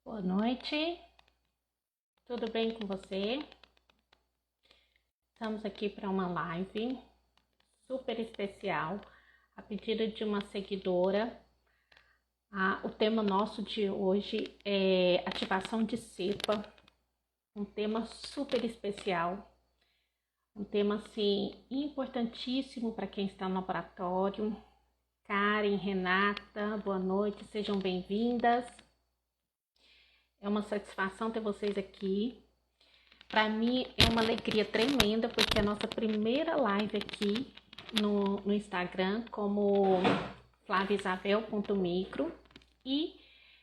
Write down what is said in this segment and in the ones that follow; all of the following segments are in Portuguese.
Boa noite, tudo bem com você? Estamos aqui para uma live super especial, a pedido de uma seguidora. O tema nosso de hoje é ativação de cepa, um tema super especial, um tema assim importantíssimo para quem está no laboratório. Karen, Renata, boa noite, sejam bem-vindas. É uma satisfação ter vocês aqui. Para mim é uma alegria tremenda, porque é a nossa primeira live aqui no Instagram, como flaviaisabel.micro, e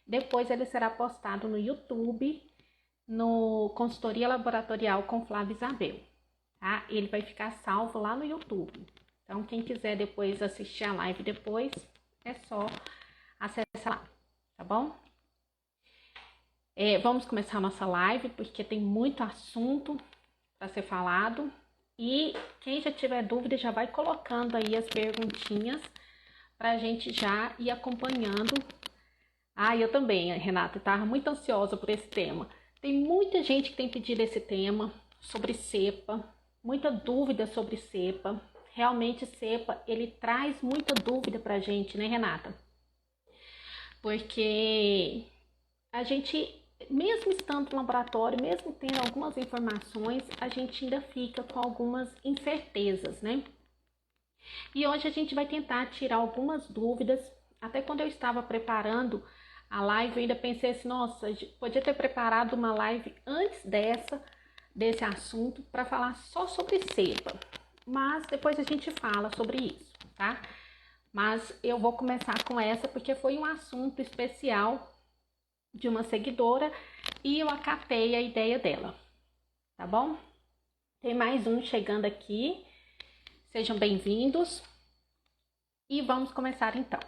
depois ele será postado no YouTube, no Consultoria Laboratorial com Flávia Isabel, tá? Ele vai ficar salvo lá no YouTube. Então, quem quiser depois assistir a live depois, é só acessar lá, tá bom? Vamos começar a nossa live, porque tem muito assunto para ser falado. E quem já tiver dúvida, já vai colocando aí as perguntinhas para a gente já ir acompanhando. Eu também, Renata, estava muito ansiosa por esse tema. Tem muita gente que tem pedido esse tema sobre cepa, muita dúvida sobre cepa. Realmente, cepa, ele traz muita dúvida para a gente, né, Renata? Porque a gente, mesmo estando no laboratório, mesmo tendo algumas informações, a gente ainda fica com algumas incertezas, né? E hoje a gente vai tentar tirar algumas dúvidas. Até quando eu estava preparando a live, eu ainda pensei assim, nossa, podia ter preparado uma live antes desse assunto para falar só sobre cepa. Mas depois a gente fala sobre isso, tá? Mas eu vou começar com essa porque foi um assunto especial de uma seguidora e eu acatei a ideia dela, tá bom? Tem mais um chegando aqui, sejam bem-vindos e vamos começar então.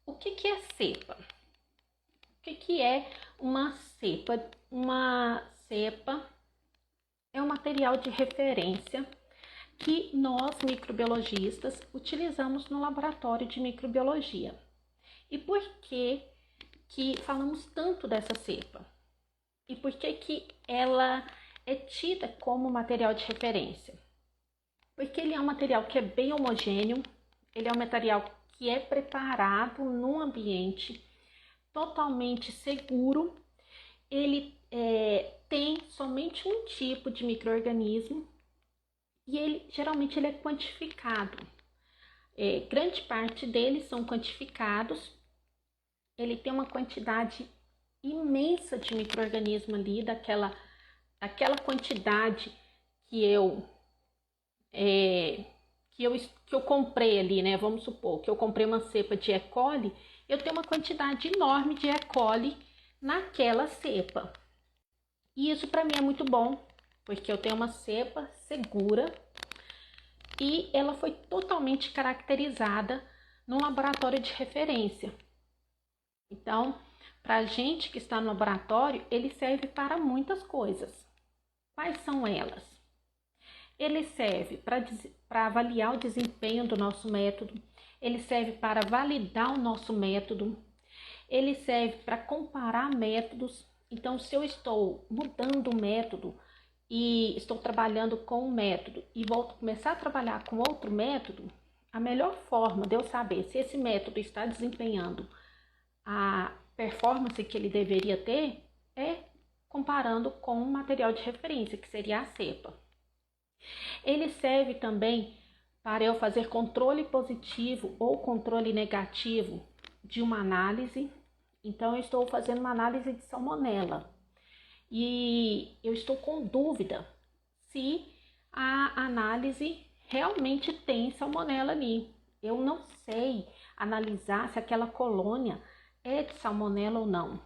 O que é cepa? O que é uma cepa? Uma cepa é um material de referência que nós microbiologistas utilizamos no laboratório de microbiologia. E por que falamos tanto dessa cepa? E por que ela é tida como material de referência? Porque ele é um material que é bem homogêneo, ele é um material que é preparado num ambiente totalmente seguro, ele tem somente um tipo de micro-organismo e geralmente ele é quantificado. Grande parte deles são quantificados, ele tem uma quantidade imensa de micro-organismo ali, daquela quantidade que eu comprei ali, né? Vamos supor que eu comprei uma cepa de E. coli, eu tenho uma quantidade enorme de E. coli naquela cepa. E isso para mim é muito bom, porque eu tenho uma cepa segura e ela foi totalmente caracterizada num laboratório de referência. Então, para a gente que está no laboratório, ele serve para muitas coisas. Quais são elas? Ele serve para avaliar o desempenho do nosso método, ele serve para validar o nosso método, ele serve para comparar métodos. Então, se eu estou mudando o método e estou trabalhando com um método e volto a começar a trabalhar com outro método, a melhor forma de eu saber se esse método está desempenhando a performance que ele deveria ter é comparando com um material de referência, que seria a cepa. Ele serve também para eu fazer controle positivo ou controle negativo de uma análise. Então, eu estou fazendo uma análise de salmonela e eu estou com dúvida se a análise realmente tem salmonela ali. Eu não sei analisar se aquela colônia é de salmonela ou não.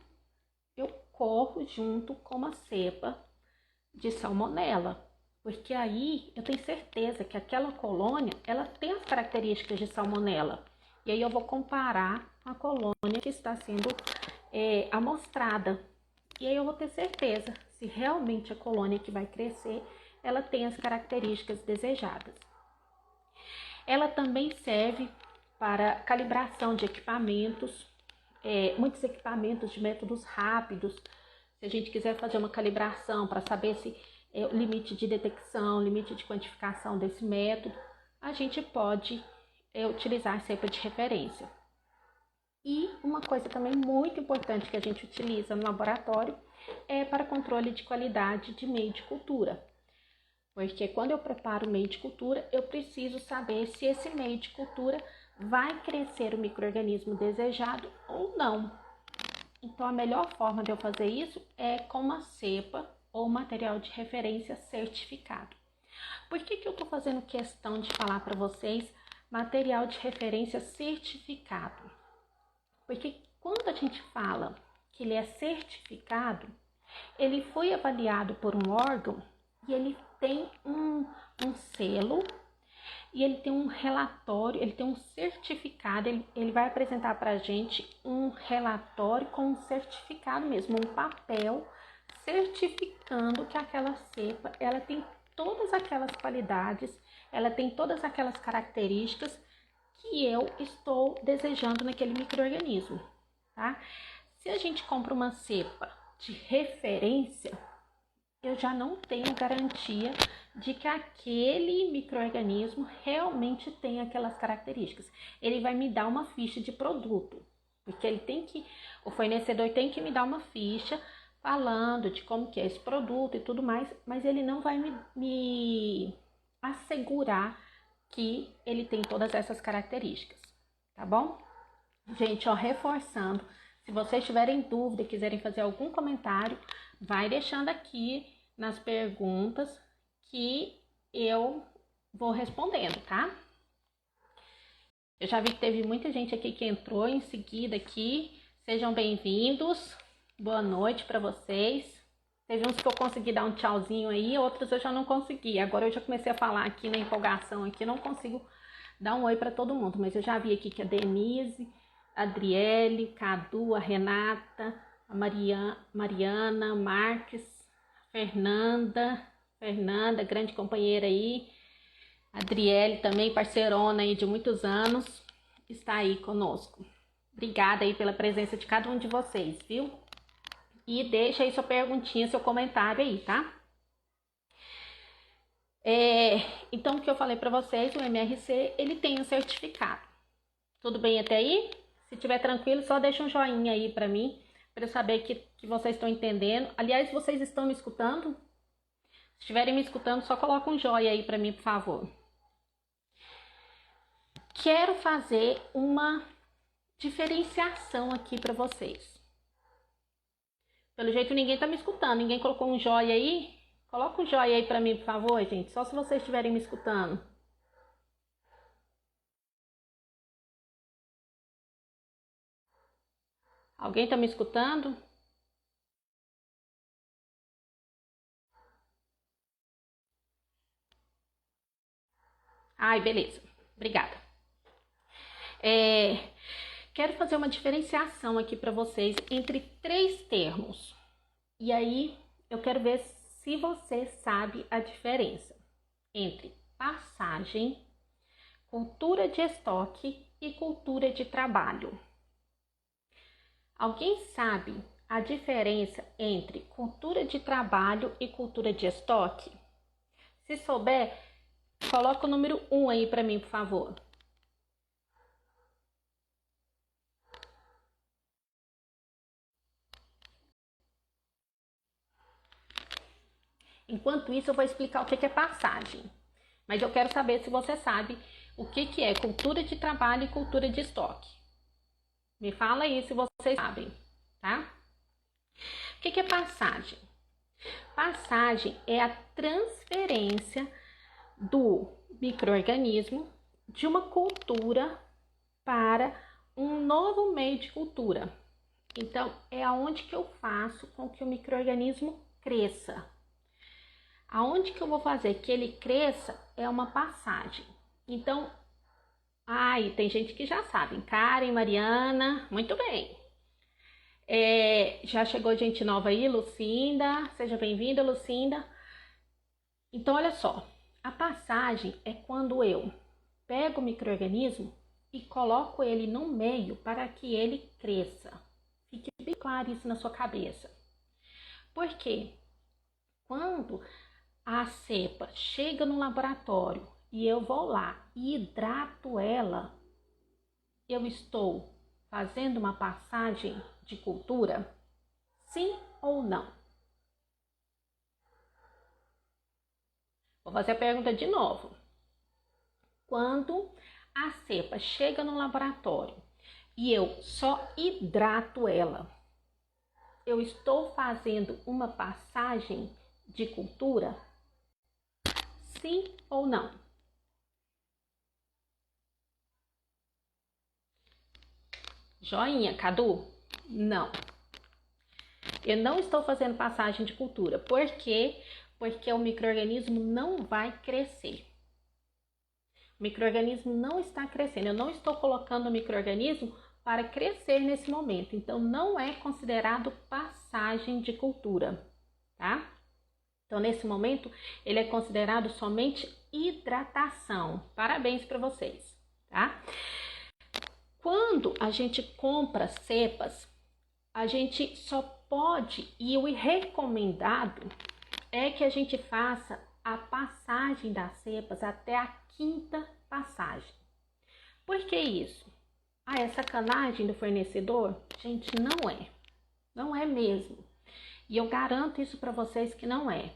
Eu corro junto com uma cepa de salmonela, porque aí eu tenho certeza que aquela colônia ela tem as características de salmonela. E aí eu vou comparar com a colônia que está sendo amostrada. E aí eu vou ter certeza se realmente a colônia que vai crescer, ela tem as características desejadas. Ela também serve para calibração de equipamentos. muitos equipamentos de métodos rápidos. Se a gente quiser fazer uma calibração para saber se é o limite de detecção, limite de quantificação desse método, a gente pode utilizar a cepa de referência. E uma coisa também muito importante que a gente utiliza no laboratório é para controle de qualidade de meio de cultura. Porque quando eu preparo o meio de cultura, eu preciso saber se esse meio de cultura vai crescer o micro-organismo desejado ou não. Então, a melhor forma de eu fazer isso é com uma cepa ou material de referência certificado. Por que eu estou fazendo questão de falar para vocês material de referência certificado? Porque quando a gente fala que ele é certificado, ele foi avaliado por um órgão e ele tem um selo e ele tem um relatório, ele tem um certificado, ele vai apresentar para a gente um relatório com um certificado mesmo, um papel certificando que aquela cepa, ela tem todas aquelas qualidades, ela tem todas aquelas características que eu estou desejando naquele micro-organismo, tá? Se a gente compra uma cepa de referência, eu já não tenho garantia de que aquele micro-organismo realmente tem aquelas características. Ele vai me dar uma ficha de produto, porque o fornecedor tem que me dar uma ficha falando de como que é esse produto e tudo mais, mas ele não vai me assegurar que ele tem todas essas características, tá bom? Gente, reforçando, se vocês tiverem dúvida e quiserem fazer algum comentário, vai deixando aqui nas perguntas que eu vou respondendo, tá? Eu já vi que teve muita gente aqui que entrou em seguida aqui. Sejam bem-vindos. Boa noite para vocês. Teve uns que eu consegui dar um tchauzinho aí, outros eu já não consegui. Agora eu já comecei a falar aqui na empolgação aqui, não consigo dar um oi para todo mundo, mas eu já vi aqui que a Denise, a Adriele, Cadu, a Renata, a Mariana, Marques, Fernanda, grande companheira aí, a Adriele também, parceirona aí de muitos anos, está aí conosco. Obrigada aí pela presença de cada um de vocês, viu? E deixa aí sua perguntinha, seu comentário aí, tá? Então, o que eu falei para vocês, o MRC, ele tem um certificado. Tudo bem até aí? Se tiver tranquilo, só deixa um joinha aí para mim, para eu saber que vocês estão entendendo. Aliás, vocês estão me escutando? Se estiverem me escutando, só coloca um joinha aí para mim, por favor. Quero fazer uma diferenciação aqui para vocês. Pelo jeito ninguém tá me escutando, ninguém colocou um joia aí? Coloca um joia aí pra mim, por favor, gente, só se vocês estiverem me escutando. Alguém tá me escutando? Ai, beleza, obrigada. Quero fazer uma diferenciação aqui para vocês entre 3 termos. E aí, eu quero ver se você sabe a diferença entre passagem, cultura de estoque e cultura de trabalho. Alguém sabe a diferença entre cultura de trabalho e cultura de estoque? Se souber, coloca o número 1 aí para mim, por favor. Enquanto isso, eu vou explicar o que é passagem. Mas eu quero saber se você sabe o que é cultura de trabalho e cultura de estoque. Me fala aí se vocês sabem, tá? O que é passagem? Passagem é a transferência do micro-organismo de uma cultura para um novo meio de cultura. Então, é aonde que eu faço com que o micro-organismo cresça. Aonde que eu vou fazer que ele cresça é uma passagem. Então, tem gente que já sabe. Karen, Mariana, muito bem. Já chegou gente nova aí, Lucinda. Seja bem-vinda, Lucinda. Então, olha só. A passagem é quando eu pego o micro-organismo e coloco ele no meio para que ele cresça. Fique bem claro isso na sua cabeça. Porque quando a cepa chega no laboratório e eu vou lá e hidrato ela, eu estou fazendo uma passagem de cultura? Sim ou não? Vou fazer a pergunta de novo. Quando a cepa chega no laboratório e eu só hidrato ela, eu estou fazendo uma passagem de cultura? Sim ou não? Joinha, Cadu? Não. Eu não estou fazendo passagem de cultura. Por quê? Porque o micro-organismo não vai crescer. O micro-organismo não está crescendo. Eu não estou colocando o micro-organismo para crescer nesse momento. Então, não é considerado passagem de cultura, tá? Então, nesse momento, ele é considerado somente hidratação. Parabéns para vocês, tá? Quando a gente compra cepas, a gente só pode, e o recomendado é que a gente faça a passagem das cepas até a 5ª passagem. Por que isso? É sacanagem do fornecedor? Gente, não é. Não é mesmo. E eu garanto isso para vocês que não é.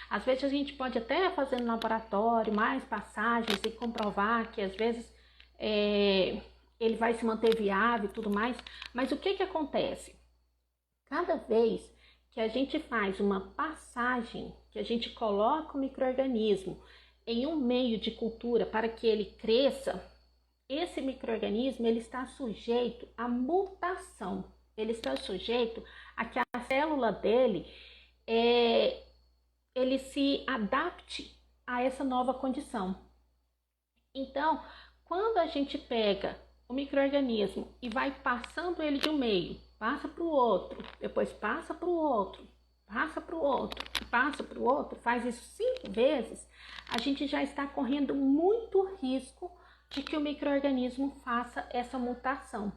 Às vezes a gente pode até fazer no laboratório mais passagens e comprovar que às vezes ele vai se manter viável e tudo mais. Mas o que acontece? Cada vez que a gente faz uma passagem, que a gente coloca o micro-organismo em um meio de cultura para que ele cresça, esse micro-organismo ele está sujeito à mutação. Ele está sujeito a que a célula dele ele se adapte a essa nova condição. Então, quando a gente pega o micro-organismo e vai passando ele de um meio, passa para o outro, depois passa para o outro, passa para o outro, passa para o outro, faz isso 5 vezes, a gente já está correndo muito risco de que o micro-organismo faça essa mutação.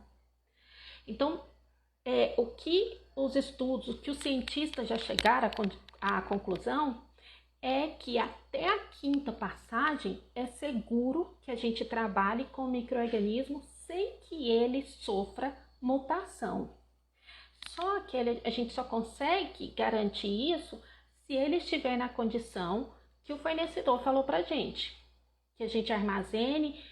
Então, o que os estudos, o que os cientistas já chegaram à conclusão é que até a 5ª passagem é seguro que a gente trabalhe com o micro-organismo sem que ele sofra mutação. Só que a gente só consegue garantir isso se ele estiver na condição que o fornecedor falou para a gente. Que a gente armazene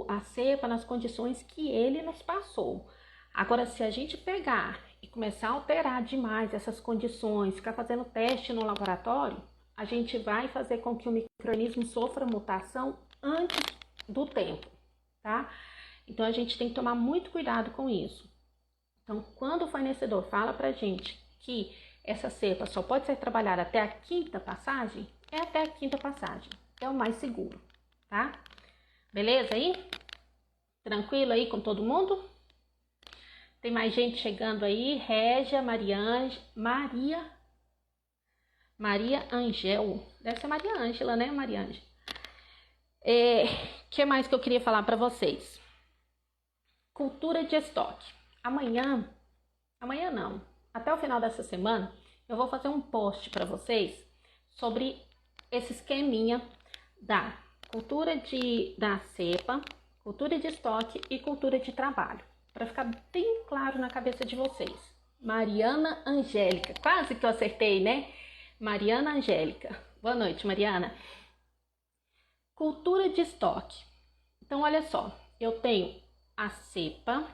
a cepa nas condições que ele nos passou. Agora, se a gente pegar e começar a alterar demais essas condições, ficar fazendo teste no laboratório, a gente vai fazer com que o micro-organismo sofra mutação antes do tempo, tá? Então, a gente tem que tomar muito cuidado com isso. Então, quando o fornecedor fala pra gente que essa cepa só pode ser trabalhada até a 5ª passagem, é até a 5ª passagem. É o mais seguro, tá? Beleza aí? Tranquilo aí com todo mundo? Tem mais gente chegando aí. Régia, Maria Angel. Deve ser Maria Ângela, né, Maria Ângela? Que mais que eu queria falar para vocês? Cultura de estoque. Amanhã não. Até o final dessa semana, eu vou fazer um post para vocês sobre esse esqueminha da cultura da cepa, cultura de estoque e cultura de trabalho. Para ficar bem claro na cabeça de vocês. Mariana Angélica. Quase que eu acertei, né? Mariana Angélica. Boa noite, Mariana. Cultura de estoque. Então, olha só. Eu tenho a cepa.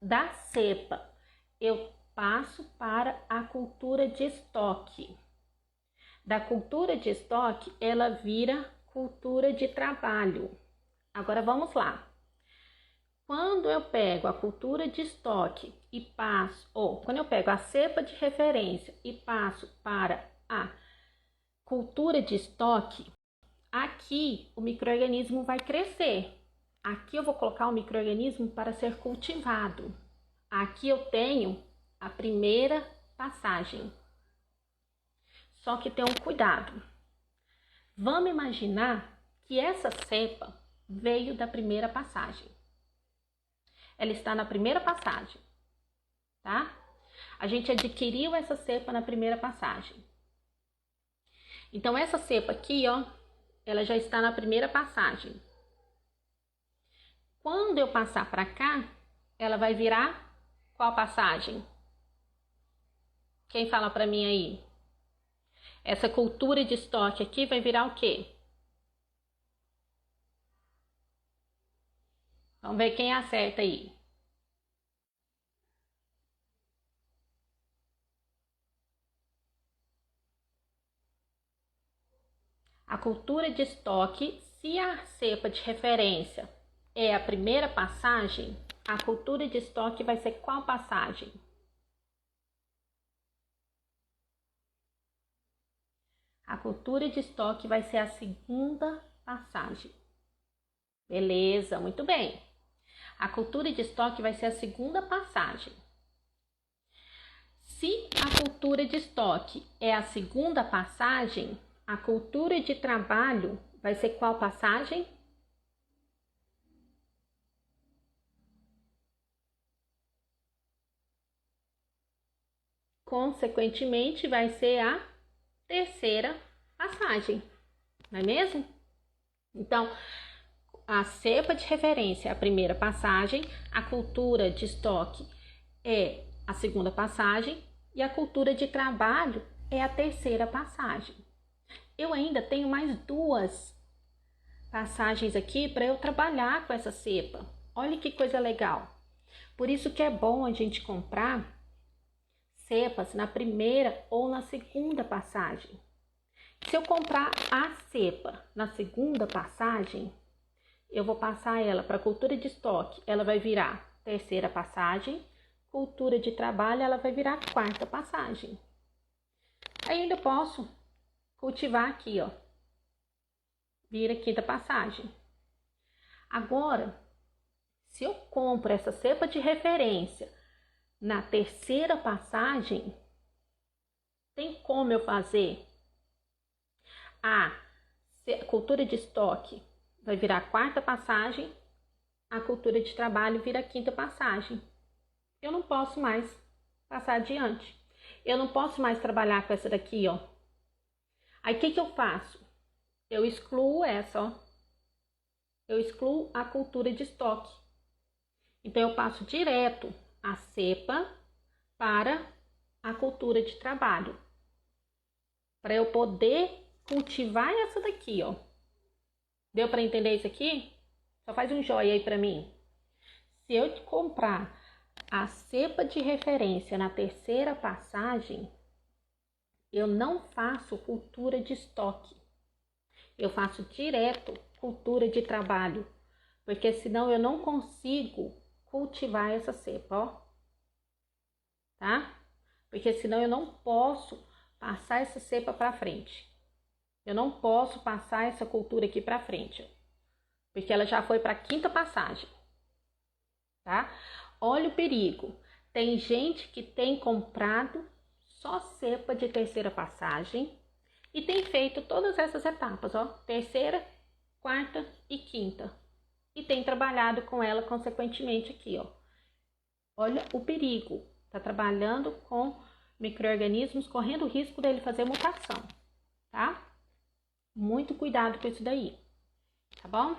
Da cepa, eu passo para a cultura de estoque. Da cultura de estoque, ela vira cultura de trabalho. Agora, vamos lá. Quando eu pego a cultura de estoque e passo, quando eu pego a cepa de referência e passo para a cultura de estoque, aqui o micro-organismo vai crescer. Aqui eu vou colocar o micro-organismo para ser cultivado. Aqui eu tenho a primeira passagem. Só que tem um cuidado. Vamos imaginar que essa cepa veio da primeira passagem. ela está na primeira passagem, tá? A gente adquiriu essa cepa na primeira passagem. Então, essa cepa aqui, ó, ela já está na primeira passagem. Quando eu passar para cá, ela vai virar qual passagem? Quem fala para mim aí? Essa cultura de estoque aqui vai virar o quê? Vamos ver quem acerta aí. A cultura de estoque, se a cepa de referência é a primeira passagem, a cultura de estoque vai ser qual passagem? A cultura de estoque vai ser a segunda passagem. Beleza, muito bem. A cultura de estoque vai ser a segunda passagem. Se a cultura de estoque é a segunda passagem, a cultura de trabalho vai ser qual passagem? Consequentemente, vai ser a terceira passagem, não é mesmo? Então, a cepa de referência é a primeira passagem, a cultura de estoque é a segunda passagem e a cultura de trabalho é a terceira passagem. Eu ainda tenho mais duas passagens aqui para eu trabalhar com essa cepa. Olha que coisa legal. Por isso que é bom a gente comprar cepas na primeira ou na segunda passagem. Se eu comprar a cepa na segunda passagem, eu vou passar ela para a cultura de estoque, ela vai virar terceira passagem, cultura de trabalho, ela vai virar quarta passagem. Ainda posso cultivar aqui, ó, vira quinta passagem. Agora, se eu compro essa cepa de referência na terceira passagem, tem como eu fazer a cultura de estoque vai virar quarta passagem, a cultura de trabalho vira quinta passagem. Eu não posso mais passar adiante. Eu não posso mais trabalhar com essa daqui, ó. Aí, o que eu faço? Eu excluo essa, ó. Eu excluo a cultura de estoque. Então, eu passo direto a cepa para a cultura de trabalho. Para eu poder cultivar essa daqui, ó. Deu para entender isso aqui? Só faz um joinha aí para mim. Se eu comprar a cepa de referência na terceira passagem, eu não faço cultura de estoque. Eu faço direto cultura de trabalho, porque senão eu não consigo cultivar essa cepa, ó. Tá? Porque senão eu não posso passar essa cepa para frente. Eu não posso passar essa cultura aqui para frente, porque ela já foi para a quinta passagem, tá? Olha o perigo. Tem gente que tem comprado só cepa de terceira passagem e tem feito todas essas etapas, ó, terceira, quarta e quinta. E tem trabalhado com ela consequentemente aqui, ó. Olha o perigo. Tá trabalhando com micro-organismos correndo o risco dele fazer mutação, tá? Muito cuidado com isso daí, tá bom?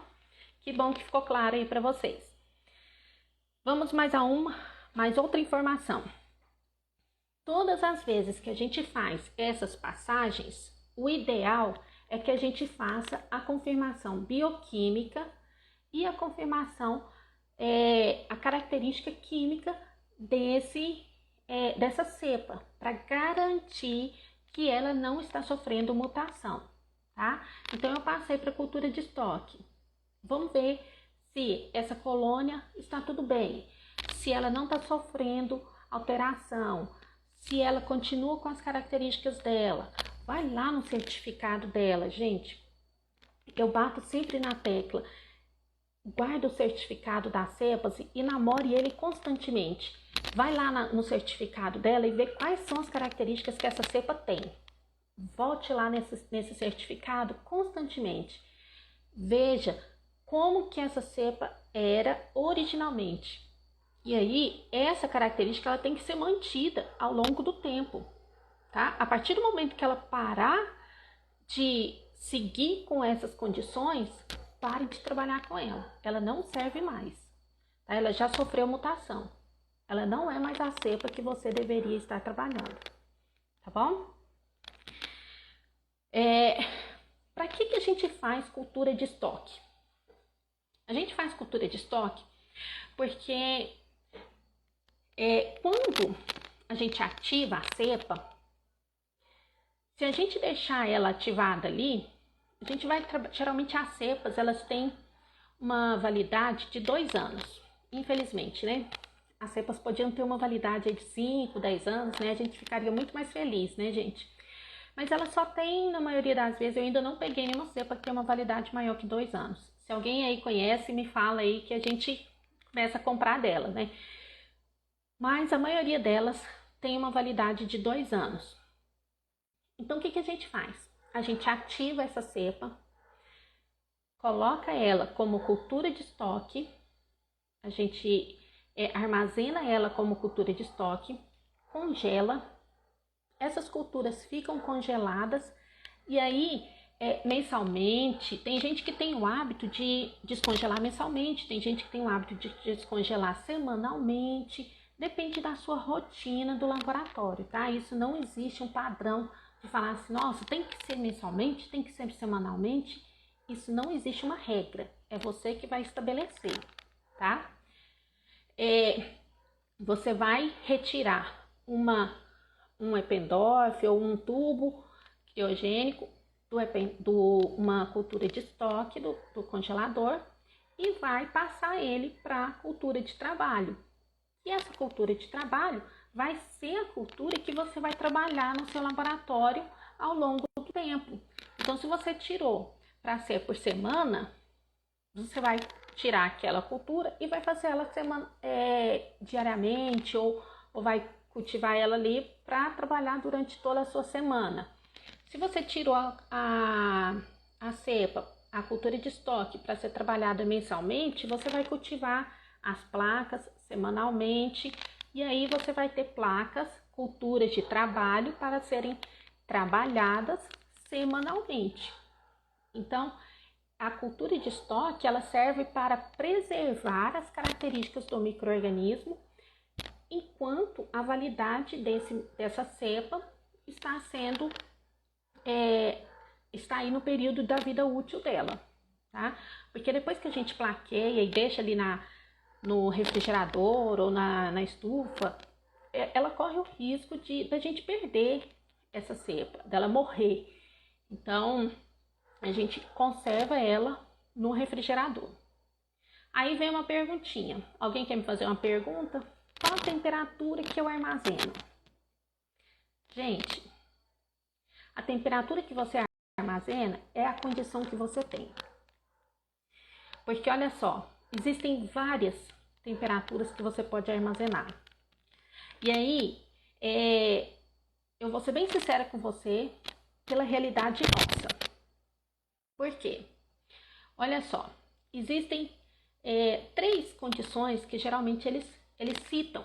Que bom que ficou claro aí para vocês. Vamos mais outra informação. Todas as vezes que a gente faz essas passagens, o ideal é que a gente faça a confirmação bioquímica e a confirmação, a característica química dessa cepa, para garantir que ela não está sofrendo mutação. Tá? Então, eu passei para a cultura de estoque. Vamos ver se essa colônia está tudo bem, se ela não está sofrendo alteração, se ela continua com as características dela. Vai lá no certificado dela, gente. Eu bato sempre na tecla. Guarda o certificado das cepas e namore ele constantemente. Vai lá no certificado dela e vê quais são as características que essa cepa tem. Volte lá nesse certificado constantemente. Veja como que essa cepa era originalmente. E aí, essa característica ela tem que ser mantida ao longo do tempo, tá? A partir do momento que ela parar de seguir com essas condições, pare de trabalhar com ela. Ela não serve mais, tá? Ela já sofreu mutação. Ela não é mais a cepa que você deveria estar trabalhando, tá bom? Para que a gente faz cultura de estoque? A gente faz cultura de estoque porque quando a gente ativa a cepa, se a gente deixar ela ativada ali, a gente vai geralmente as cepas elas têm uma validade de 2 anos, infelizmente, né? As cepas podiam ter uma validade de 5, 10 anos, né? A gente ficaria muito mais feliz, né, gente? Mas ela só tem, na maioria das vezes, eu ainda não peguei nenhuma cepa que tem uma validade maior que 2 anos. Se alguém aí conhece, me fala aí que a gente começa a comprar dela, né? Mas a maioria delas tem uma validade de 2 anos. Então, o que a gente faz? A gente ativa essa cepa, coloca ela como cultura de estoque, a gente armazena ela como cultura de estoque, congela. Essas culturas ficam congeladas e aí mensalmente, tem gente que tem o hábito de descongelar mensalmente, tem gente que tem o hábito de descongelar semanalmente, depende da sua rotina do laboratório, tá? Isso não existe um padrão de falar assim, nossa, tem que ser mensalmente, tem que ser semanalmente, isso não existe uma regra, é você que vai estabelecer, tá? Você vai retirar um Eppendorf ou um tubo criogênico uma cultura de estoque do congelador e vai passar ele para a cultura de trabalho. E essa cultura de trabalho vai ser a cultura que você vai trabalhar no seu laboratório ao longo do tempo. Então, se você tirou para ser por semana, você vai tirar aquela cultura e vai fazer ela diariamente ou vai cultivar ela ali para trabalhar durante toda a sua semana. Se você tirou a cepa, a cultura de estoque para ser trabalhada mensalmente, você vai cultivar as placas semanalmente e aí você vai ter placas, culturas de trabalho para serem trabalhadas semanalmente. Então, a cultura de estoque ela serve para preservar as características do micro-organismo enquanto a validade dessa cepa está sendo está aí no período da vida útil dela, tá? Porque depois que a gente plaqueia e deixa ali no refrigerador ou na estufa, ela corre o risco da gente perder essa cepa, dela morrer. Então, a gente conserva ela no refrigerador. Aí vem uma perguntinha. Alguém quer me fazer uma pergunta? Qual a temperatura que eu armazeno? Gente, a temperatura que você armazena é a condição que você tem. Porque olha só, existem várias temperaturas que você pode armazenar. E aí, eu vou ser bem sincera com você pela realidade nossa. Por quê? Olha só, existem 3 condições que geralmente eles citam,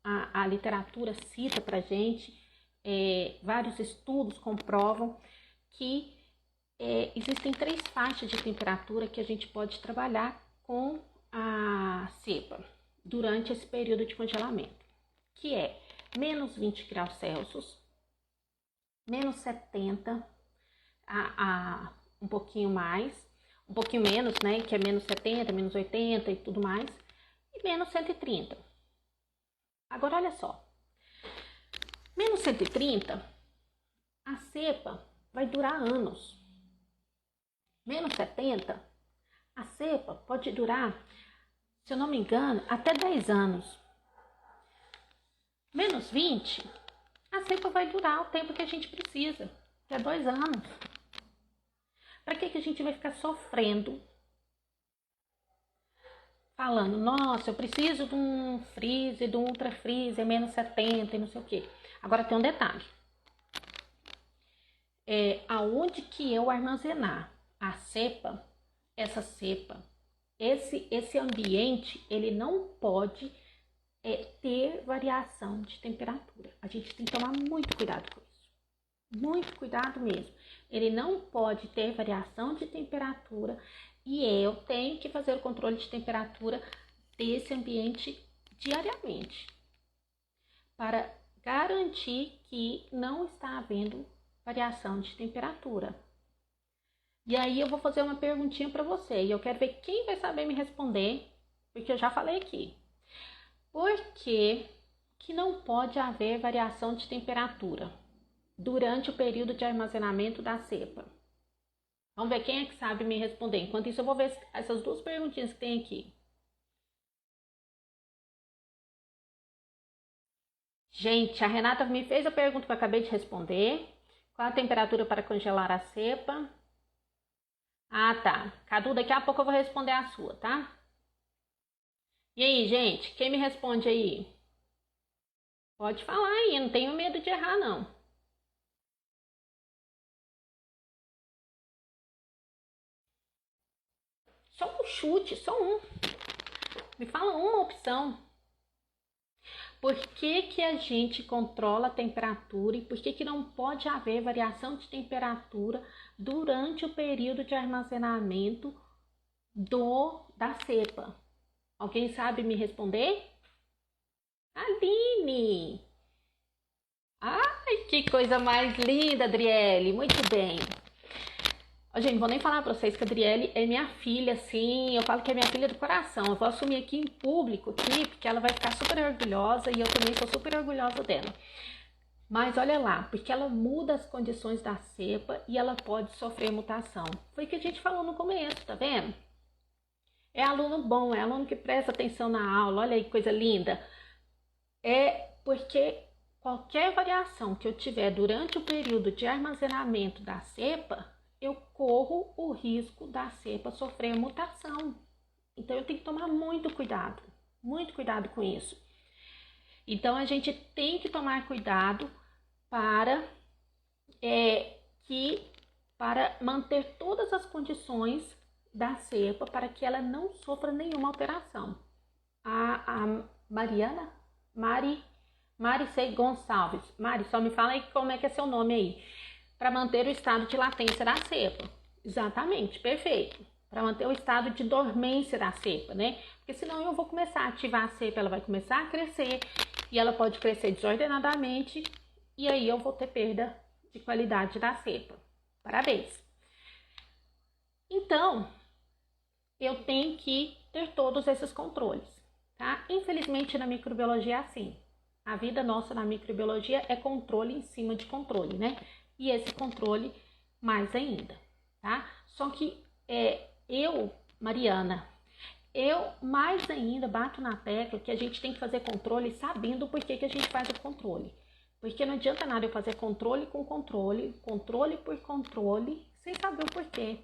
a literatura cita pra gente, vários estudos comprovam que existem 3 faixas de temperatura que a gente pode trabalhar com a cepa durante esse período de congelamento, que é menos 20 graus Celsius, menos 70, um pouquinho mais, um pouquinho menos, né, que é menos 70, menos 80 e tudo mais, e menos 130. Agora, olha só, menos 130, a cepa vai durar anos. Menos 70, a cepa pode durar, se eu não me engano, até 10 anos. Menos 20, a cepa vai durar o tempo que a gente precisa, que é 2 anos. Para que a gente vai ficar sofrendo? Falando, nossa, eu preciso de um freezer, de um ultra freezer, menos 70 e não sei o que. Agora tem um detalhe. Aonde que eu armazenar a cepa, essa cepa, esse ambiente, ele não pode é ter variação de temperatura. A gente tem que tomar muito cuidado com isso. Muito cuidado mesmo. Ele não pode ter variação de temperatura e eu tenho que fazer o controle de temperatura desse ambiente diariamente para garantir que não está havendo variação de temperatura. E aí eu vou fazer uma perguntinha para você e eu quero ver quem vai saber me responder, porque eu já falei aqui. Por que que não pode haver variação de temperatura durante o período de armazenamento da cepa? Vamos ver quem é que sabe me responder. Enquanto isso, eu vou ver essas duas perguntinhas que tem aqui. Gente, a Renata me fez a pergunta que eu acabei de responder. Qual a temperatura para congelar a cepa? Ah, tá. Cadu, daqui a pouco eu vou responder a sua, tá? E aí, gente, quem me responde aí? Pode falar aí, não tenho medo de errar, não. Só um chute, só um. Me fala uma opção. Por que que a gente controla a temperatura e por que que não pode haver variação de temperatura durante o período de armazenamento da cepa? Alguém sabe me responder? Aline! Ai, que coisa mais linda, Adriele! Muito bem. Gente, não vou nem falar pra vocês que a Adriele é minha filha, assim, eu falo que é minha filha do coração. Eu vou assumir aqui em público, aqui, porque ela vai ficar super orgulhosa e eu também sou super orgulhosa dela. Mas olha lá, porque ela muda as condições da cepa e ela pode sofrer mutação. Foi o que a gente falou no começo, tá vendo? É aluno bom, é aluno que presta atenção na aula, olha aí que coisa linda. É porque qualquer variação que eu tiver durante o período de armazenamento da cepa, eu corro o risco da cepa sofrer mutação. Então eu tenho que tomar muito cuidado com isso. Então a gente tem que tomar cuidado para manter todas as condições da cepa para que ela não sofra nenhuma alteração. A Mari C. Gonçalves. Mari, só me fala aí como é que é seu nome aí. Para manter o estado de latência da cepa. Exatamente, perfeito. Para manter o estado de dormência da cepa, né? Porque senão eu vou começar a ativar a cepa, ela vai começar a crescer e ela pode crescer desordenadamente e aí eu vou ter perda de qualidade da cepa. Parabéns. Então, eu tenho que ter todos esses controles, tá? Infelizmente na microbiologia é assim. A vida nossa na microbiologia é controle em cima de controle, né? E esse controle mais ainda, tá? Só que Mariana, eu mais ainda bato na tecla que a gente tem que fazer controle sabendo por que a gente faz o controle. Porque não adianta nada eu fazer controle com controle, controle por controle, sem saber o porquê.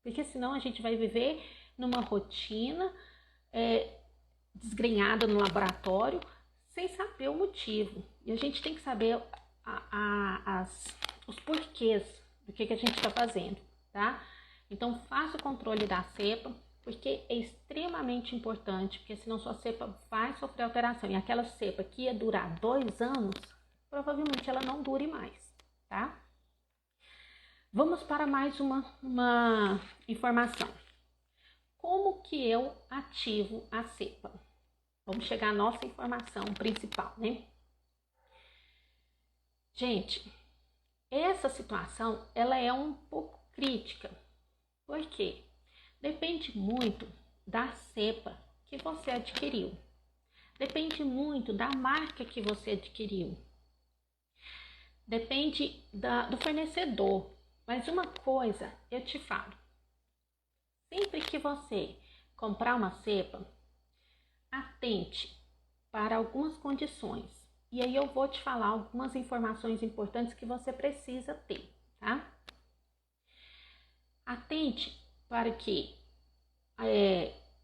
Porque senão a gente vai viver numa rotina desgrenhada no laboratório, sem saber o motivo. E a gente tem que saber os porquês do que a gente está fazendo, tá? Então, faça o controle da cepa, porque é extremamente importante, porque senão sua cepa vai sofrer alteração. E aquela cepa que ia durar 2 anos, provavelmente ela não dure mais, tá? Vamos para mais uma informação. Como que eu ativo a cepa? Vamos chegar à nossa informação principal, né? Gente, essa situação, ela é um pouco crítica. Por quê? Depende muito da cepa que você adquiriu. Depende muito da marca que você adquiriu. Depende do fornecedor. Mas uma coisa eu te falo. Sempre que você comprar uma cepa, atente para algumas condições. E aí eu vou te falar algumas informações importantes que você precisa ter, tá? Atente para que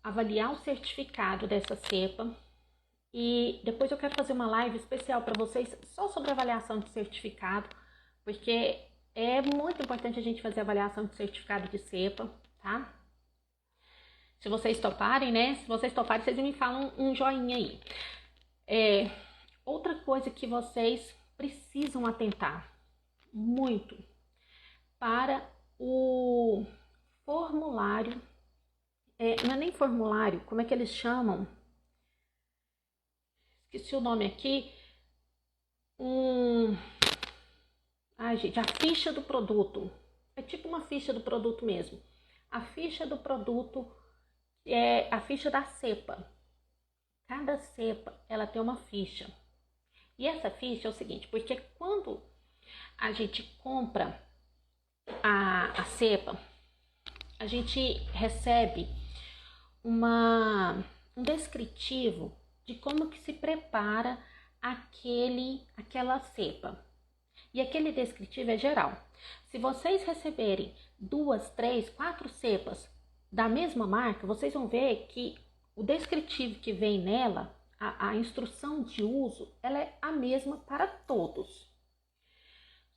avaliar o certificado dessa cepa. E depois eu quero fazer uma live especial para vocês só sobre avaliação de certificado, porque é muito importante a gente fazer avaliação de certificado de cepa, tá? Se vocês toparem, né? Se vocês toparem, vocês me falam um joinha aí. Outra coisa que vocês precisam atentar muito para o formulário, não é nem formulário, como é que eles chamam? Esqueci o nome aqui. Gente, a ficha do produto. É tipo uma ficha do produto mesmo. A ficha do produto é a ficha da cepa. Cada cepa, ela tem uma ficha. E essa ficha é o seguinte, porque quando a gente compra a cepa, a gente recebe um descritivo de como que se prepara aquela cepa. E aquele descritivo é geral. Se vocês receberem 2, 3, 4 cepas da mesma marca, vocês vão ver que o descritivo que vem nela, a instrução de uso, ela é a mesma para todos.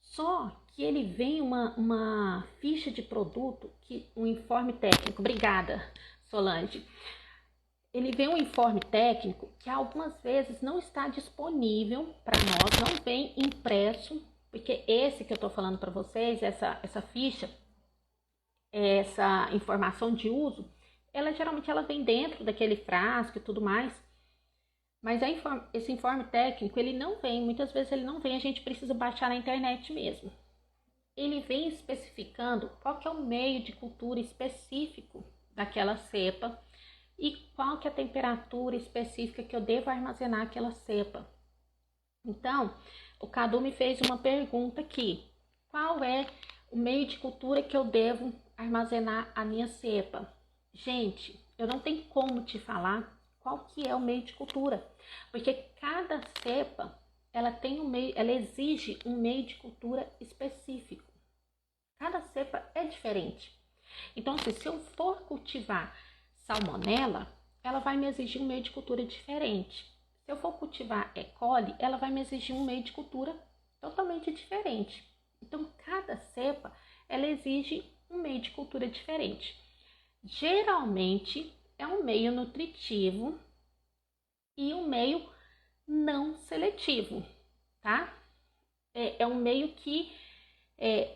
Só que ele vem uma ficha de produto, um informe técnico. Obrigada, Solange. Ele vem um informe técnico que algumas vezes não está disponível para nós, não vem impresso, porque esse que eu estou falando para vocês, essa ficha, essa informação de uso, geralmente ela vem dentro daquele frasco e tudo mais, mas esse informe técnico, ele não vem, muitas vezes ele não vem, a gente precisa baixar na internet mesmo. Ele vem especificando qual que é o meio de cultura específico daquela cepa e qual que é a temperatura específica que eu devo armazenar aquela cepa. Então, o Cadu me fez uma pergunta aqui: qual é o meio de cultura que eu devo armazenar a minha cepa? Gente, eu não tenho como te falar qual que é o meio de cultura, porque cada cepa ela exige um meio de cultura específico. Cada cepa é diferente. Então, se eu for cultivar salmonela, ela vai me exigir um meio de cultura diferente. Se eu for cultivar E. coli, ela vai me exigir um meio de cultura totalmente diferente. Então, cada cepa, ela exige um meio de cultura diferente. Geralmente, é um meio nutritivo e um meio não seletivo, tá? É um meio que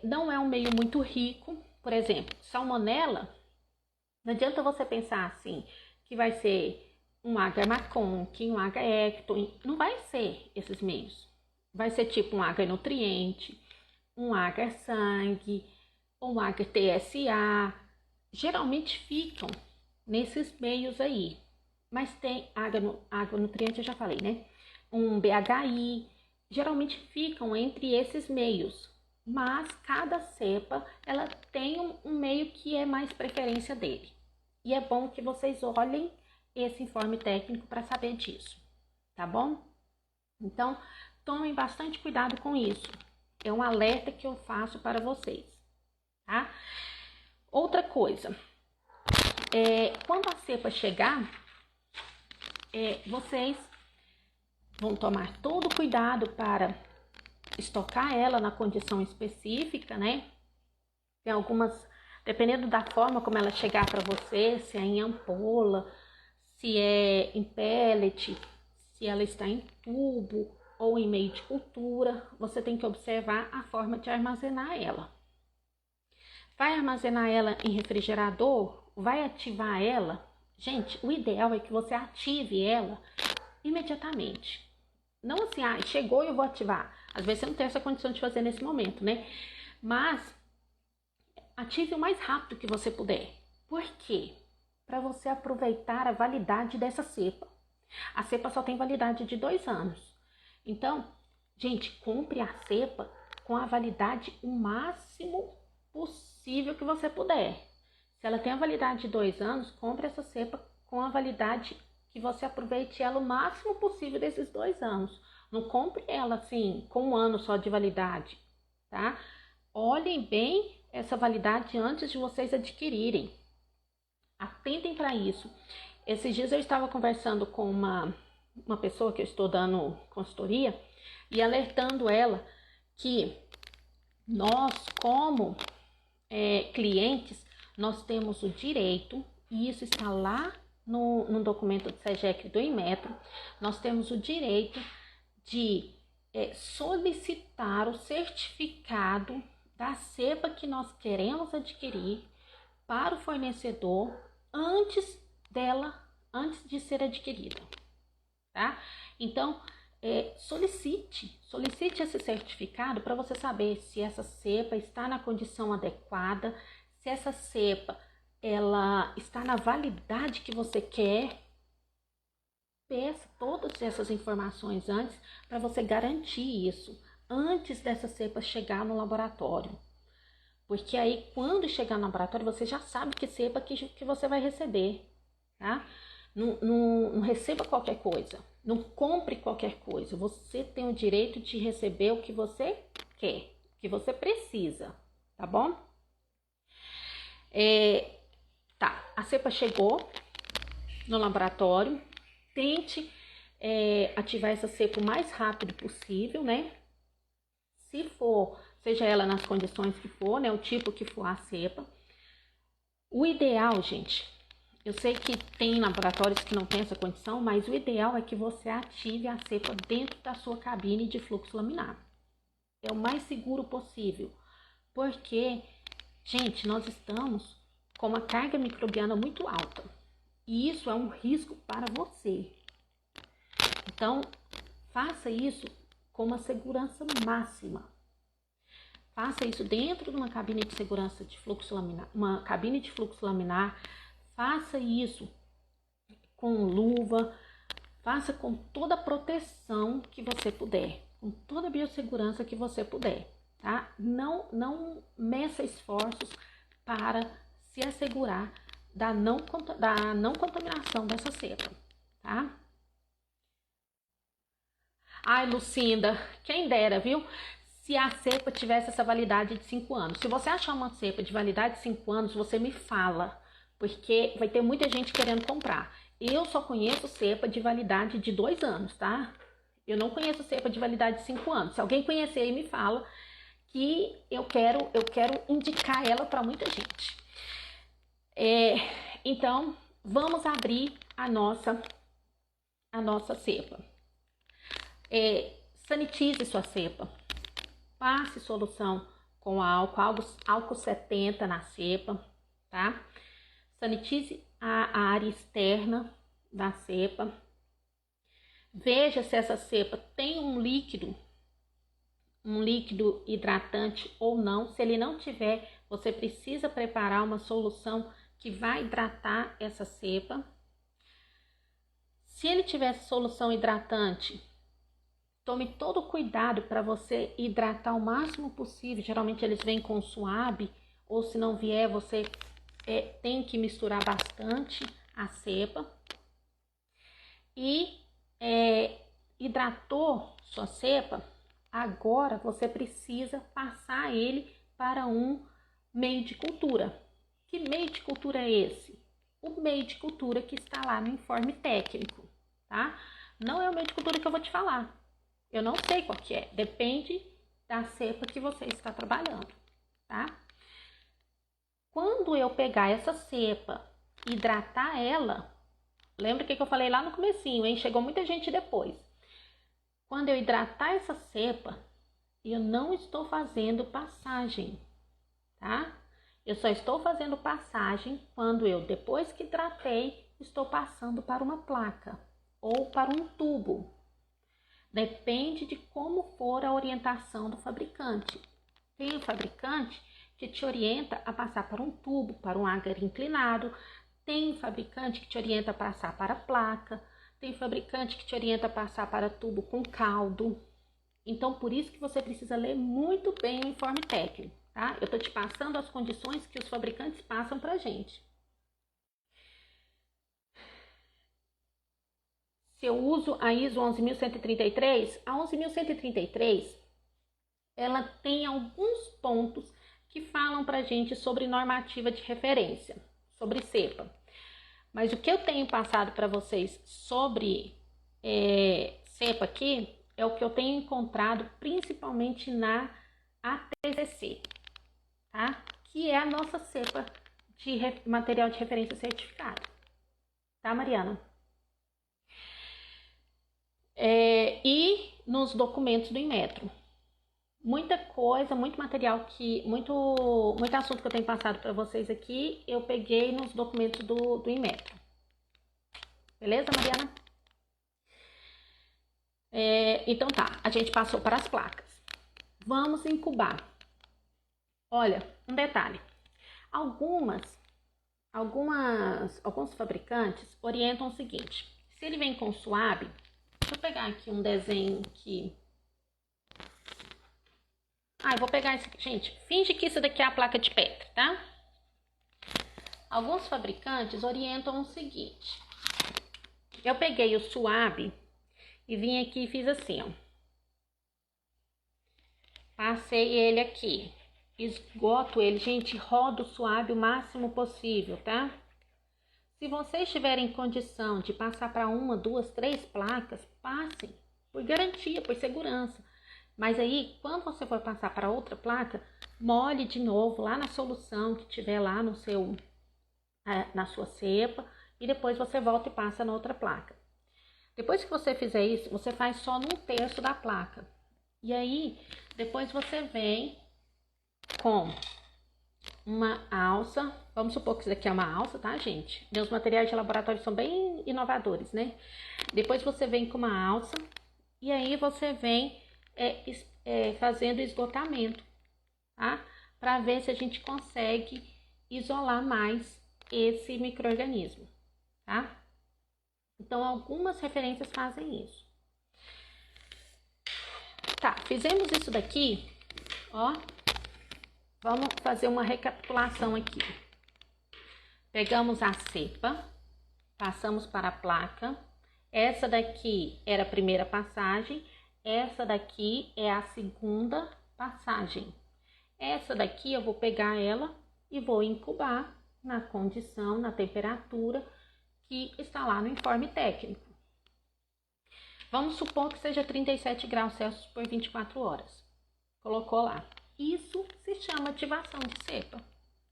não é um meio muito rico. Por exemplo, salmonela, não adianta você pensar assim, que vai ser um agar maconque, um agar ecto, não vai ser esses meios. Vai ser tipo um agar nutriente, um agar sangue, um agar TSA. Geralmente ficam nesses meios aí. Mas tem agar nutriente, eu já falei, né? Um BHI, geralmente ficam entre esses meios. Mas cada cepa, ela tem um meio que é mais preferência dele. E é bom que vocês olhem esse informe técnico para saber disso, tá bom? Então, tomem bastante cuidado com isso. É um alerta que eu faço para vocês, tá? Outra coisa, quando a cepa chegar, vocês vão tomar todo o cuidado para estocar ela na condição específica, né? Tem algumas, dependendo da forma como ela chegar para você, se é em ampola, se é em pellet, se ela está em tubo ou em meio de cultura, você tem que observar a forma de armazenar ela. Vai armazenar ela em refrigerador? Vai ativar ela? Gente, o ideal é que você ative ela imediatamente. Não assim, chegou e eu vou ativar. Às vezes você não tem essa condição de fazer nesse momento, né? Mas ative o mais rápido que você puder. Por quê? Para você aproveitar a validade dessa cepa. A cepa só tem validade de 2 anos. Então, gente, compre a cepa com a validade o máximo possível que você puder. Se ela tem a validade de 2 anos, compre essa cepa com a validade que você aproveite ela o máximo possível desses 2 anos. Não compre ela assim, com 1 ano só de validade, tá? Olhem bem essa validade antes de vocês adquirirem. Atentem para isso. Esses dias eu estava conversando com uma pessoa que eu estou dando consultoria e alertando ela que nós, como clientes, nós temos o direito, e isso está lá no documento do SEGEC do Inmetro, nós temos o direito de solicitar o certificado da cepa que nós queremos adquirir para o fornecedor antes de ser adquirida, tá? Então, solicite esse certificado para você saber se essa cepa está na condição adequada, se essa cepa ela está na validade que você quer. Peça todas essas informações antes para você garantir isso antes dessa cepa chegar no laboratório. Porque aí, quando chegar no laboratório, você já sabe que cepa que você vai receber, tá? Não receba qualquer coisa, não compre qualquer coisa. Você tem o direito de receber o que você quer, o que você precisa, tá bom? Tá, a cepa chegou no laboratório. Tente ativar essa cepa o mais rápido possível, né? Se for, seja ela nas condições que for, né? O tipo que for a cepa. O ideal, gente, eu sei que tem laboratórios que não tem essa condição, mas o ideal é que você ative a cepa dentro da sua cabine de fluxo laminar. É o mais seguro possível, porque, gente, nós estamos com uma carga microbiana muito alta. E isso é um risco para você. Então, faça isso com uma segurança máxima. Faça isso dentro de uma cabine de segurança de fluxo laminar, uma cabine de fluxo laminar. Faça isso com luva, faça com toda a proteção que você puder, com toda a biossegurança que você puder, tá? Não meça esforços para se assegurar da não contaminação dessa cepa, tá? Ai, Lucinda, quem dera, viu? Se a cepa tivesse essa validade de 5 anos. Se você achar uma cepa de validade de 5 anos, você me fala, porque vai ter muita gente querendo comprar. Eu só conheço cepa de validade de 2 anos, tá? Eu não conheço cepa de validade de 5 anos. Se alguém conhecer aí, me fala que eu quero indicar ela para muita gente. Então, vamos abrir a nossa cepa. Sanitize sua cepa. Passe solução com álcool 70 na cepa, tá? Sanitize a área externa da cepa. Veja se essa cepa tem um líquido hidratante ou não. Se ele não tiver, você precisa preparar uma solução que vai hidratar essa cepa. Se ele tiver solução hidratante, tome todo o cuidado para você hidratar o máximo possível. Geralmente eles vêm com suave, ou se não vier, você tem que misturar bastante a cepa. E hidratou sua cepa, agora você precisa passar ele para um meio de cultura. Que meio de cultura é esse? O meio de cultura que está lá no informe técnico, tá? Não é o meio de cultura que eu vou te falar. Eu não sei qual que é, depende da cepa que você está trabalhando, tá? Quando eu pegar essa cepa, hidratar ela, lembra que eu falei lá no comecinho, hein? Chegou muita gente depois. Quando eu hidratar essa cepa, eu não estou fazendo passagem, tá? Eu só estou fazendo passagem quando eu, depois que hidratei, estou passando para uma placa ou para um tubo. Depende de como for a orientação do fabricante. Tem o fabricante que te orienta a passar para um tubo, para um agar inclinado. Tem fabricante que te orienta a passar para a placa. Tem fabricante que te orienta a passar para tubo com caldo. Então, por isso que você precisa ler muito bem o informe técnico, tá? Eu tô te passando as condições que os fabricantes passam pra gente. Se eu uso a ISO 11.133, a 11.133, ela tem alguns pontos que falam pra gente sobre normativa de referência, sobre cepa. Mas o que eu tenho passado para vocês sobre cepa aqui é o que eu tenho encontrado principalmente na ATCC, tá? Que é a nossa cepa de material de referência certificado, tá, Mariana? E nos documentos do Inmetro. Muita coisa, muito material muito assunto que eu tenho passado para vocês aqui, eu peguei nos documentos do Inmetro. Beleza, Mariana? Então tá, a gente passou para as placas. Vamos incubar. Olha, um detalhe. Alguns fabricantes orientam o seguinte. Se ele vem com suave, deixa eu pegar aqui um desenho aqui. Eu vou pegar esse aqui. Gente, finge que isso daqui é a placa de pedra, tá? Alguns fabricantes orientam o seguinte. Eu peguei o suave e vim aqui e fiz assim, ó. Passei ele aqui. Esgoto ele, gente, rodo suave o máximo possível, tá? Se vocês tiverem condição de passar para 1, 2, 3 placas, passem, por garantia, por segurança. Mas aí, quando você for passar para outra placa, molhe de novo lá na solução que tiver lá na sua cepa, e depois você volta e passa na outra placa. Depois que você fizer isso, você faz só num terço da placa. E aí, depois você vem com uma alça, vamos supor que isso daqui é uma alça, tá, gente? Meus materiais de laboratório são bem inovadores, né? Depois você vem com uma alça e aí você vem fazendo esgotamento, tá? Para ver se a gente consegue isolar mais esse micro-organismo, tá? Então, algumas referências fazem isso. Tá, fizemos isso daqui, ó. Vamos fazer uma recapitulação aqui. Pegamos a cepa, passamos para a placa. Essa daqui era a primeira passagem, essa daqui é a segunda passagem. Essa daqui eu vou pegar ela e vou incubar na condição, na temperatura que está lá no informe técnico. Vamos supor que seja 37 graus Celsius por 24 horas. Colocou lá. Isso se chama ativação de cepa.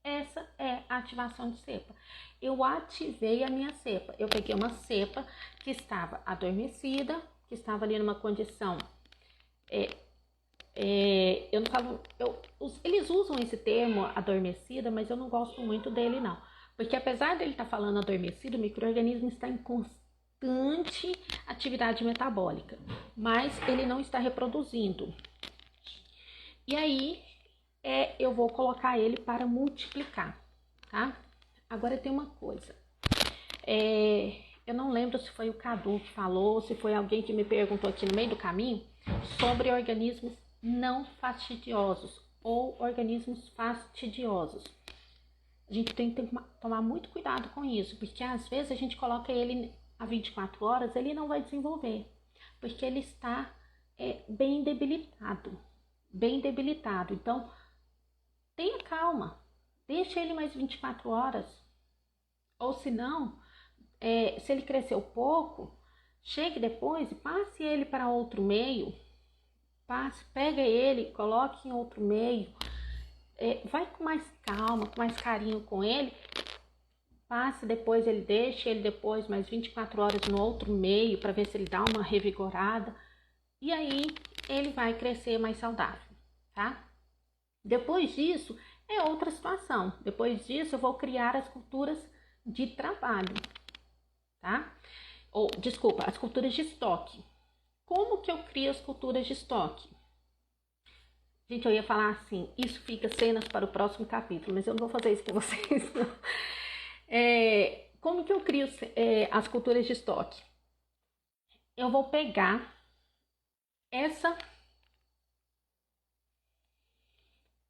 Essa é a ativação de cepa. Eu ativei a minha cepa. Eu peguei uma cepa que estava adormecida, que estava ali numa condição... eu não falo... eles usam esse termo adormecida, mas eu não gosto muito dele, não. Porque apesar dele estar falando adormecido, o micro-organismo está em constante atividade metabólica, mas ele não está reproduzindo. E aí, eu vou colocar ele para multiplicar, tá? Agora tem uma coisa. Eu não lembro se foi o Cadu que falou, se foi alguém que me perguntou aqui no meio do caminho, sobre organismos não fastidiosos ou organismos fastidiosos. A gente tem que tomar muito cuidado com isso, porque às vezes a gente coloca ele a 24 horas, ele não vai desenvolver, porque ele está bem debilitado. Então, tenha calma, deixa ele mais 24 horas. Ou se não, se ele cresceu pouco, chegue depois e passe ele para outro meio. Pega ele, coloque em outro meio. Vai com mais calma, com mais carinho com ele. Passe depois, deixe ele depois mais 24 horas no outro meio para ver se ele dá uma revigorada. E aí ele vai crescer mais saudável, tá? Depois disso é outra situação. Depois disso eu vou criar as culturas de trabalho, tá? Desculpa, as culturas de estoque. Como que eu crio as culturas de estoque? Gente, eu ia falar assim, isso fica cenas para o próximo capítulo, mas eu não vou fazer isso com vocês, não. Como que eu crio as culturas de estoque? Eu vou pegar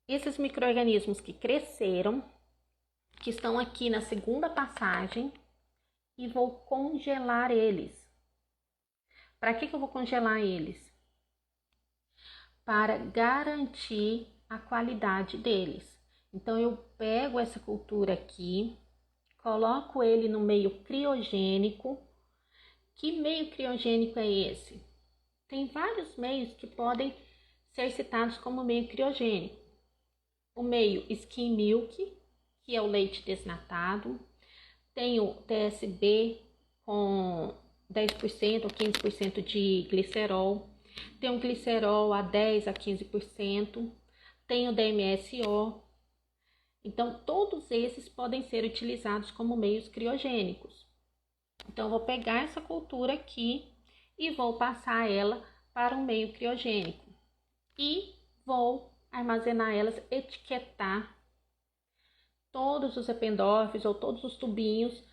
esses micro-organismos que cresceram, que estão aqui na segunda passagem, e vou congelar eles. Para que eu vou congelar eles? Para garantir a qualidade deles. Então, eu pego essa cultura aqui, coloco ele no meio criogênico. Que meio criogênico é esse? Tem vários meios que podem ser citados como meio criogênico. O meio skim milk, que é o leite desnatado. Tem o TSB, com 10% ou 15% de glicerol. Tem um glicerol a 10 a 15%. Tem o DMSO. Então, todos esses podem ser utilizados como meios criogênicos. Então, eu vou pegar essa cultura aqui e vou passar ela para um meio criogênico. E vou armazenar elas, etiquetar todos os Eppendorfs ou todos os tubinhos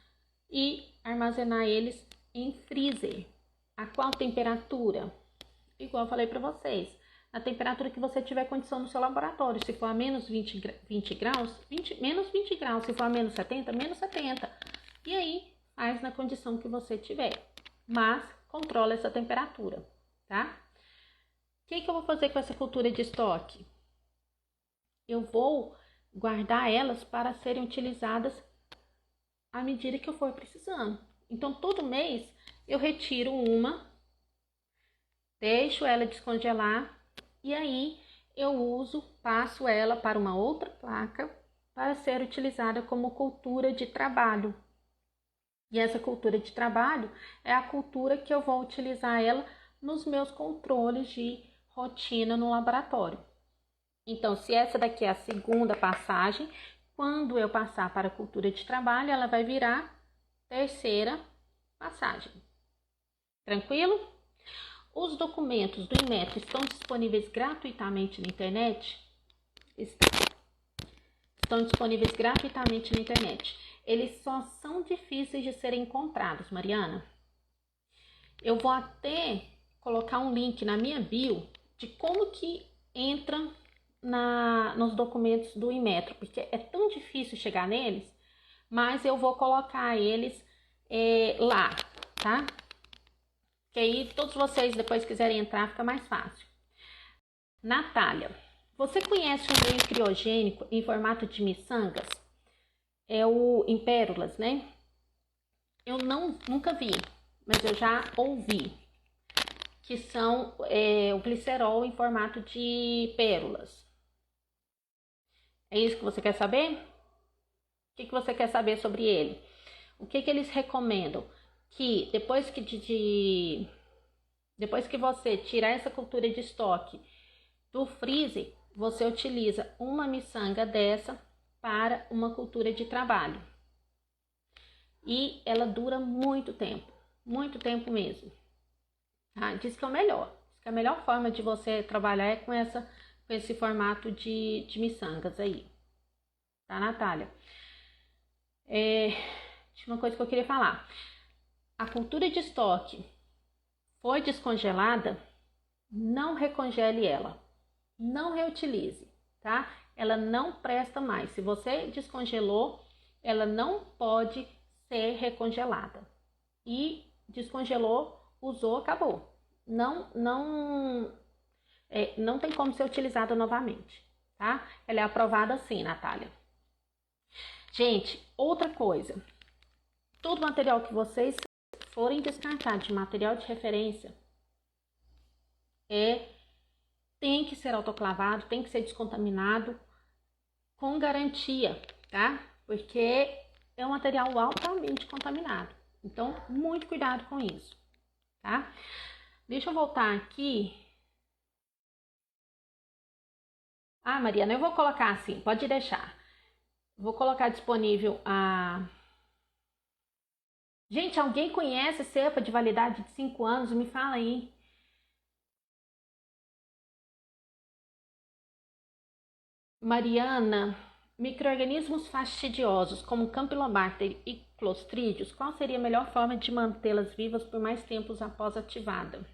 e armazenar eles em freezer. A qual temperatura? Igual eu falei para vocês, a temperatura que você tiver condição no seu laboratório. Se for a menos 20 graus, menos 20 graus. Se for a menos 70, menos 70. E aí, faz na condição que você tiver. Mas, controla essa temperatura, tá? O que eu vou fazer com essa cultura de estoque? Eu vou guardar elas para serem utilizadas à medida que eu for precisando. Então, todo mês, eu retiro uma, deixo ela descongelar e aí eu passo ela para uma outra placa para ser utilizada como cultura de trabalho. E essa cultura de trabalho é a cultura que eu vou utilizar ela nos meus controles de rotina no laboratório. Então, se essa daqui é a segunda passagem, quando eu passar para a cultura de trabalho, ela vai virar terceira passagem. Tranquilo? Os documentos do Inmetro estão disponíveis gratuitamente na internet? Estão disponíveis gratuitamente na internet. Eles só são difíceis de serem encontrados, Mariana. Eu vou até colocar um link na minha bio de como que entra nos documentos do Inmetro, porque é tão difícil chegar neles, mas eu vou colocar eles lá, tá? Que aí todos vocês depois quiserem entrar, fica mais fácil. Natália, você conhece o meio criogênico em formato de miçangas? É o em pérolas, né? Eu nunca vi, mas eu já ouvi que são o glicerol em formato de pérolas. É isso que você quer saber? O que você quer saber sobre ele? O que eles recomendam? Que depois que você tirar essa cultura de estoque do freezer, você utiliza uma miçanga dessa para uma cultura de trabalho. E ela dura muito tempo mesmo. Ah, diz que é o melhor. Diz que a melhor forma de você trabalhar é com esse formato de miçangas aí. Tá, Natália? Tinha uma coisa que eu queria falar. A cultura de estoque foi descongelada, não recongele ela. Não reutilize, tá? Ela não presta mais. Se você descongelou, ela não pode ser recongelada. E descongelou, usou, acabou. Não tem como ser utilizada novamente, tá? Ela é aprovada sim, Natália. Gente, outra coisa. Todo material que vocês forem descartar de material de referência tem que ser autoclavado, tem que ser descontaminado com garantia, tá? Porque é um material altamente contaminado. Então, muito cuidado com isso, tá? Deixa eu voltar aqui. Ah, Mariana, eu vou colocar assim, pode deixar. Vou colocar disponível a... Gente, alguém conhece cepa de validade de 5 anos? Me fala aí. Mariana, micro-organismos fastidiosos como Campylobacter e Clostrídeos, qual seria a melhor forma de mantê-las vivas por mais tempos após ativada?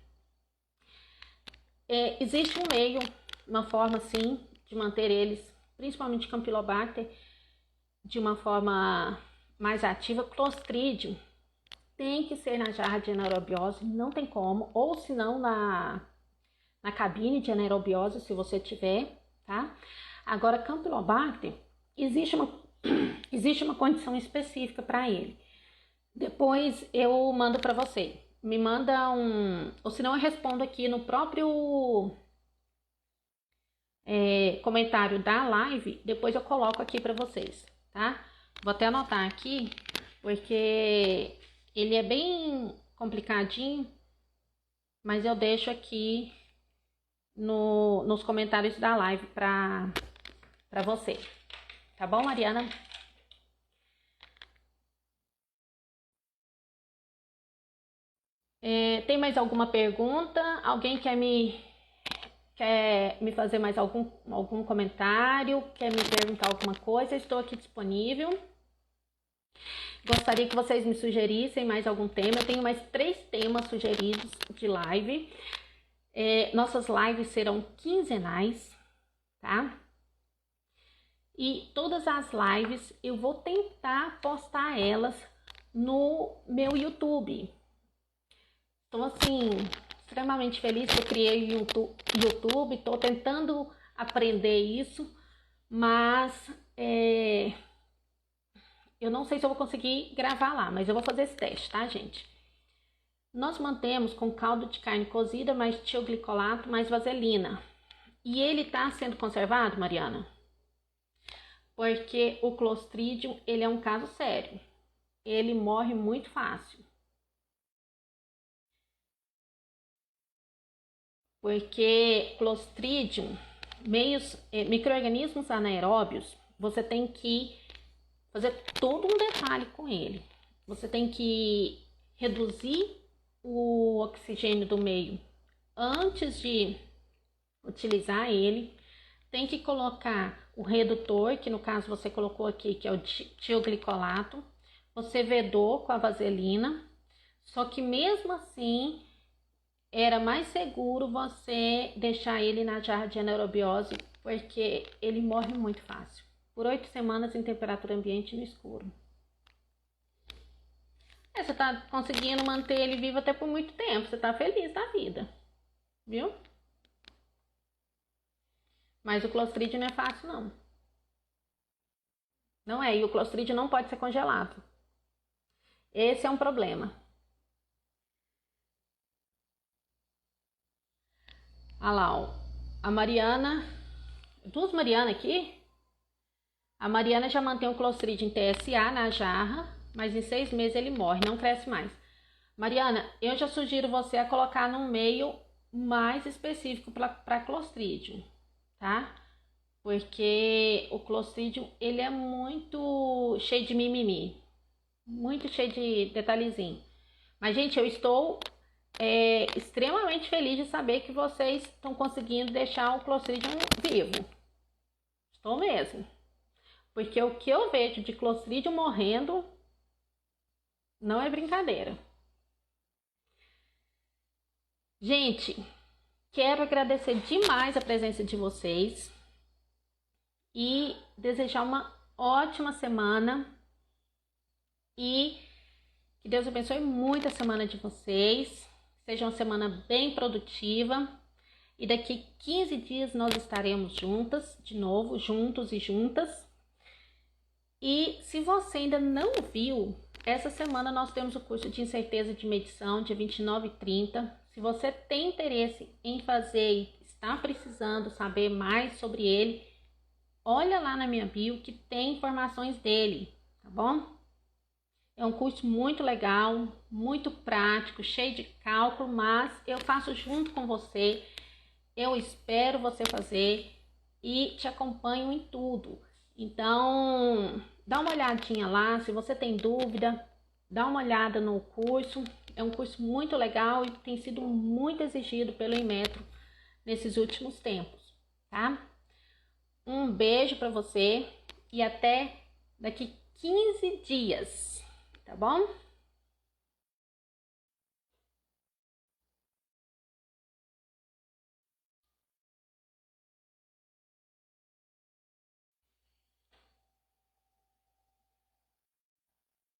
Existe um meio, uma forma sim, de manter eles, principalmente Campylobacter, de uma forma mais ativa. Clostridium tem que ser na jarra de anaerobiose, não tem como, ou se não na cabine de anaerobiose, se você tiver, tá? Agora, Campylobacter, existe uma condição específica para ele. Depois eu mando para você. Me manda ou senão eu respondo aqui no próprio comentário da live. Depois eu coloco aqui para vocês, tá? Vou até anotar aqui, porque Ele é bem complicadinho, mas eu deixo aqui nos comentários da live para você. Tá bom, Mariana? Tem mais alguma pergunta? Alguém quer me fazer mais algum comentário? Quer me perguntar alguma coisa? Estou aqui disponível. Gostaria que vocês me sugerissem mais algum tema. Eu tenho mais 3 temas sugeridos de live. Nossas lives serão quinzenais, tá? E todas as lives eu vou tentar postar elas no meu YouTube. Estou assim, extremamente feliz que eu criei o YouTube. Estou tentando aprender isso, mas eu não sei se eu vou conseguir gravar lá, mas eu vou fazer esse teste, tá, gente? Nós mantemos com caldo de carne cozida, mais tioglicolato, mais vaselina. E ele tá sendo conservado, Mariana? Porque o Clostridium, ele é um caso sério. Ele morre muito fácil. Porque Clostridium, micro-organismos anaeróbios, você tem que fazer todo um detalhe com ele. Você tem que reduzir o oxigênio do meio antes de utilizar ele. Tem que colocar o redutor, que no caso você colocou aqui, que é o tioglicolato. Você vedou com a vaselina. Só que mesmo assim, era mais seguro você deixar ele na jarra de anaerobiose, porque ele morre muito fácil. Por 8 semanas em temperatura ambiente no escuro. Você tá conseguindo manter ele vivo até por muito tempo. Você tá feliz da vida. Viu? Mas o Clostridium não é fácil, não. Não é. E o Clostridium não pode ser congelado. Esse é um problema. Olha lá, ó. A Mariana. 2 Mariana aqui. A Mariana já mantém o Clostridium TSA na jarra, mas em 6 meses ele morre, não cresce mais. Mariana, eu já sugiro você a colocar num meio mais específico para Clostridium, tá? Porque o Clostridium, ele é muito cheio de mimimi, muito cheio de detalhezinho. Mas, gente, eu estou extremamente feliz de saber que vocês estão conseguindo deixar o Clostridium vivo. Estou mesmo. Porque o que eu vejo de Clostridium morrendo não é brincadeira. Gente, quero agradecer demais a presença de vocês e desejar uma ótima semana e que Deus abençoe muito a semana de vocês. Seja uma semana bem produtiva e daqui 15 dias nós estaremos juntas de novo, juntos e juntas. E se você ainda não viu, essa semana nós temos o curso de incerteza de medição, dia 29 e 30. Se você tem interesse em fazer e está precisando saber mais sobre ele, olha lá na minha bio que tem informações dele, tá bom? É um curso muito legal, muito prático, cheio de cálculo, mas eu faço junto com você. Eu espero você fazer e te acompanho em tudo. Então, dá uma olhadinha lá, se você tem dúvida, dá uma olhada no curso. É um curso muito legal e tem sido muito exigido pelo Inmetro nesses últimos tempos, tá? Um beijo para você e até daqui 15 dias, tá bom?